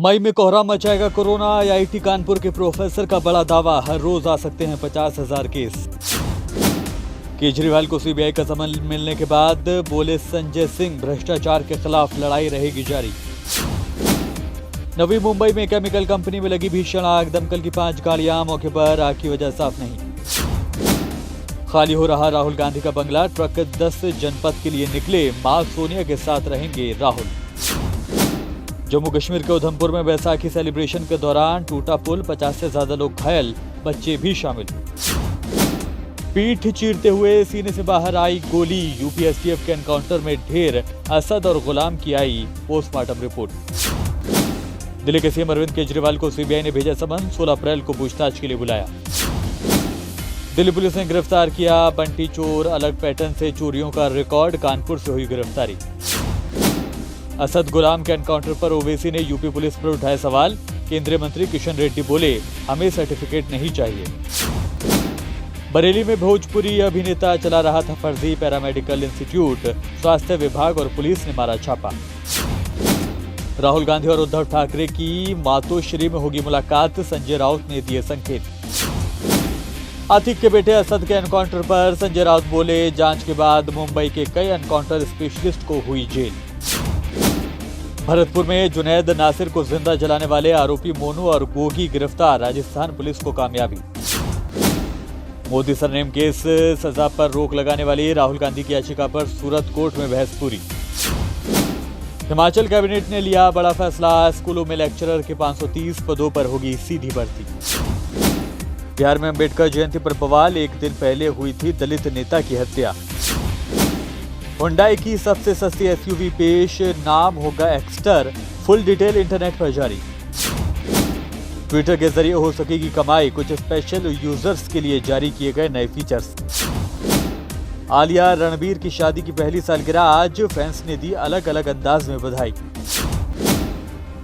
मई में कोहरा मचाएगा corona. IIT Kanpur के प्रोफेसर का बड़ा दावा, हर रोज आ सकते हैं 50,000 केस। केजरीवाल को सीबीआई का समन मिलने के बाद बोले संजय सिंह, भ्रष्टाचार के खिलाफ लड़ाई रहेगी जारी। नवी मुंबई में केमिकल कंपनी में लगी भीषण आग, दमकल की 5 गाड़ियां, मौके पर आग की वजह साफ नहीं। खाली हो रहा राहुल गांधी का बंगला, ट्रक 10 जनपद के लिए निकले, मां सोनिया के साथ रहेंगे राहुल। जम्मू कश्मीर के उधमपुर में बैसाखी सेलिब्रेशन के दौरान टूटा पुल, 50 से ज्यादा लोग घायल, बच्चे भी शामिल। पीठ चीरते हुए सीने से बाहर आई गोली, यूपी एसटीएफ के एनकाउंटर में ढेर, असद और गुलाम की आई पोस्टमार्टम रिपोर्ट। दिल्ली के सीएम अरविंद केजरीवाल को सीबीआई ने भेजा समन, 16 अप्रैल को पूछताछ के लिए बुलाया। दिल्ली पुलिस ने गिरफ्तार किया बंटी चोर, अलग पैटर्न से चोरियों का रिकॉर्ड, कानपुर से हुई गिरफ्तारी। असद गुलाम के एनकाउंटर पर ओवैसी ने यूपी पुलिस पर उठाए सवाल, केंद्रीय मंत्री किशन रेड्डी बोले, हमें सर्टिफिकेट नहीं चाहिए। बरेली में भोजपुरी अभिनेता चला रहा था फर्जी पैरामेडिकल इंस्टीट्यूट, स्वास्थ्य विभाग और पुलिस ने मारा छापा। राहुल गांधी और उद्धव ठाकरे की मातोश्री में होगी मुलाकात, संजय राउत ने दिए संकेत। आतिक के बेटे असद के एनकाउंटर पर संजय राउत बोले, जांच के बाद मुंबई के कई एनकाउंटर स्पेशलिस्ट को हुई जेल। भरतपुर में जुनैद नासिर को जिंदा जलाने वाले आरोपी मोनू और गोगी गिरफ्तार, राजस्थान पुलिस को कामयाबी। मोदी सरनेम केस सजा पर रोक लगाने वाली राहुल गांधी की याचिका पर सूरत कोर्ट में बहस पूरी। हिमाचल कैबिनेट ने लिया बड़ा फैसला, स्कूलों में लेक्चरर के 530 पदों पर होगी सीधी भर्ती। बिहार में अंबेडकर जयंती पर बवाल, एक दिन पहले हुई थी दलित नेता की हत्या। हुंडई की सबसे सस्ती एसयूवी पेश, नाम होगा एक्स्टर, फुल डिटेल इंटरनेट पर जारी। ट्विटर के जरिए हो सकेगी कमाई, कुछ स्पेशल यूजर्स के लिए जारी किए गए नए फीचर्स। आलिया रणबीर की शादी की पहली सालगिरह आज, फैंस ने दी अलग अलग अंदाज में बधाई।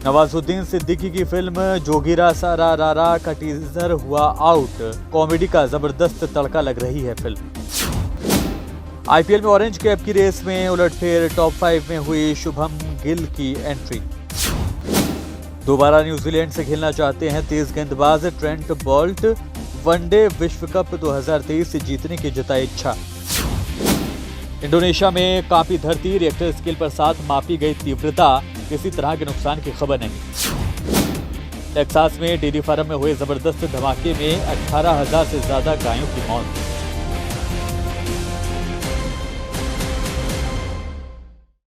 नवाजुद्दीन सिद्दीकी की फिल्म जोगिरा सारा रारा का टीजर हुआ आउट, कॉमेडी का जबरदस्त तड़का लग रही है फिल्म। आईपीएल में ऑरेंज कैप की रेस में उलटफेर, टॉप 5 में हुई शुभम गिल की एंट्री। दोबारा न्यूजीलैंड से खेलना चाहते हैं तेज गेंदबाज ट्रेंट बोल्ट, वनडे विश्व कप 2023 से जीतने की जताई इच्छा। इंडोनेशिया में कांपी धरती, रिएक्टर स्केल पर 7 मापी गई तीव्रता, किसी तरह के नुकसान की खबर नहीं। टेक्सास में डेयरी फार्म में हुए जबरदस्त धमाके में 18,000 से ज्यादा गायों की मौत।